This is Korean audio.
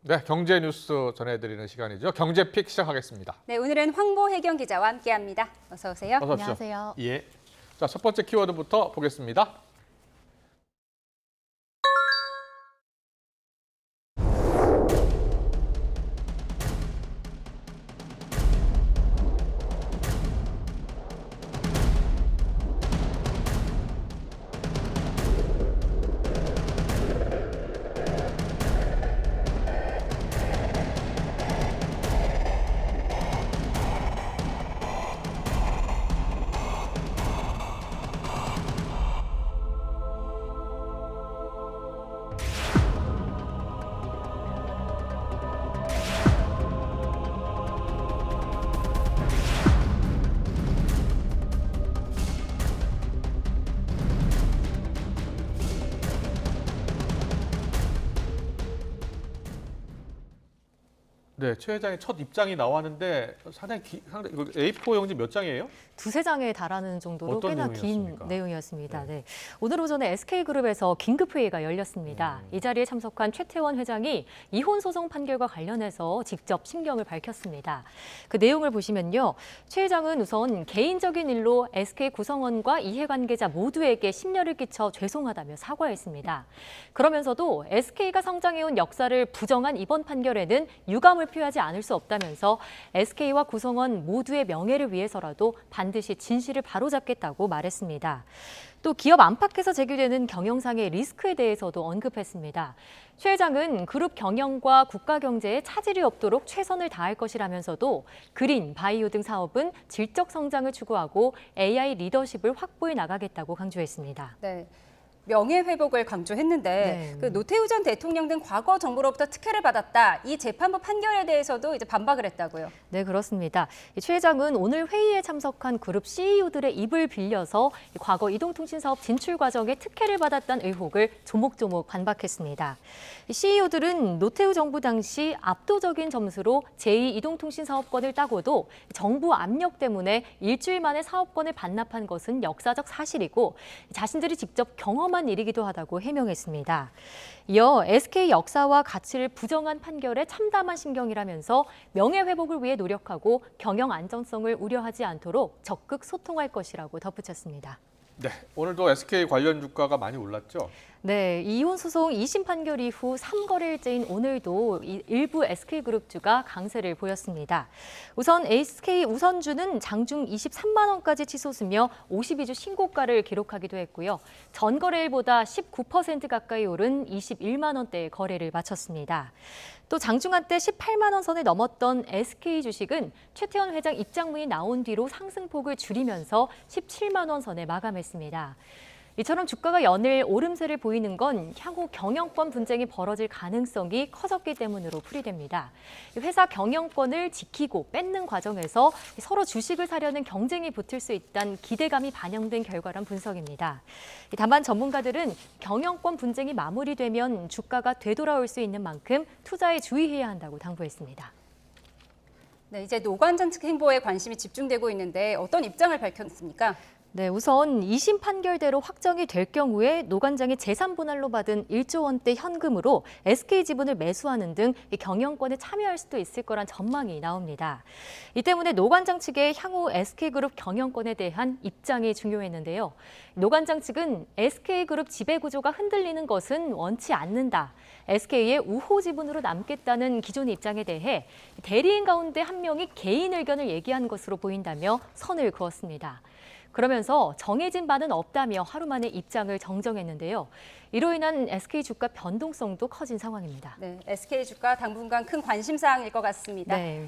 네, 경제 뉴스 전해드리는 시간이죠. 경제픽 시작하겠습니다. 네, 오늘은 황보혜경 기자와 함께합니다. 어서 오세요. 어서 오십시오. 안녕하세요. 예. 자, 첫 번째 키워드부터 보겠습니다. 네, 최 회장의 첫 입장이 나왔는데 상당히 A4 용지 몇 장이에요? 두세 장에 달하는 정도로 어떤 꽤나 긴 내용이었습니까? 내용이었습니다. 네. 네. 오늘 오전에 SK그룹에서 긴급회의가 열렸습니다. 이 자리에 참석한 최태원 회장이 이혼 소송 판결과 관련해서 직접 심경을 밝혔습니다. 그 내용을 보시면요. 최 회장은 우선 개인적인 일로 SK 구성원과 이해관계자 모두에게 심려를 끼쳐 죄송하다며 사과했습니다. 그러면서도 SK가 성장해온 역사를 부정한 이번 판결에는 유감을 표하지 않을 수 없다면서 SK와 구성원 모두의 명예를 위해서라도 반드시 진실을 바로잡겠다고 말했습니다. 또 기업 안팎에서 제기되는 경영상의 리스크에 대해서도 언급했습니다. 최 회장은 그룹 경영과 국가 경제에 차질이 없도록 최선을 다할 것이라면서도 그린, 바이오 등 사업은 질적 성장을 추구하고 AI 리더십을 확보해 나가겠다고 강조했습니다. 네. 명예회복을 강조했는데 네. 그 노태우 전 대통령 등 과거 정부로부터 특혜를 받았다. 이 재판부 판결에 대해서도 이제 반박을 했다고요. 네, 그렇습니다. 최 회장은 오늘 회의에 참석한 그룹 CEO들의 입을 빌려서 과거 이동통신 사업 진출 과정에 특혜를 받았다는 의혹을 조목조목 반박했습니다. CEO들은 노태우 정부 당시 압도적인 점수로 제2이동통신 사업권을 따고도 정부 압력 때문에 일주일 만에 사업권을 반납한 것은 역사적 사실이고 자신들이 직접 경험한 일이기도 하다고 해명했습니다. 이어 SK 역사와 가치를 부정한 판결에 참담한 심경이라면서 명예회복을 위해 노력하고 경영 안정성을 우려하지 않도록 적극 소통할 것이라고 덧붙였습니다. 네, 오늘도 SK 관련 주가가 많이 올랐죠? 네, 이혼 소송 2심 판결 이후 3거래일째인 오늘도 일부 SK그룹주가 강세를 보였습니다. 우선 SK 우선주는 장중 23만 원까지 치솟으며 52주 신고가를 기록하기도 했고요. 전 거래일보다 19% 가까이 오른 21만 원대의 거래를 마쳤습니다. 또 장중 한때 18만 원 선을 넘었던 SK 주식은 최태원 회장 입장문이 나온 뒤로 상승폭을 줄이면서 17만 원 선에 마감했습니다. 이처럼 주가가 연일 오름세를 보이는 건 향후 경영권 분쟁이 벌어질 가능성이 커졌기 때문으로 풀이됩니다. 회사 경영권을 지키고 뺏는 과정에서 서로 주식을 사려는 경쟁이 붙을 수 있다는 기대감이 반영된 결과란 분석입니다. 다만 전문가들은 경영권 분쟁이 마무리되면 주가가 되돌아올 수 있는 만큼 투자에 주의해야 한다고 당부했습니다. 네, 이제 노관장 측 행보에 관심이 집중되고 있는데 어떤 입장을 밝혔습니까? 네, 우선 2심 판결대로 확정이 될 경우에 노관장이 재산 분할로 받은 1조 원대 현금으로 SK 지분을 매수하는 등 경영권에 참여할 수도 있을 거란 전망이 나옵니다. 이 때문에 노관장 측의 향후 SK그룹 경영권에 대한 입장이 중요했는데요. 노관장 측은 SK그룹 지배구조가 흔들리는 것은 원치 않는다. SK의 우호 지분으로 남겠다는 기존 입장에 대해 대리인 가운데 한 명이 개인 의견을 얘기한 것으로 보인다며 선을 그었습니다. 그러면서 정해진 바는 없다며 하루 만에 입장을 정정했는데요. 이로 인한 SK 주가 변동성도 커진 상황입니다. 네, SK 주가 당분간 큰 관심사항일 것 같습니다. 네.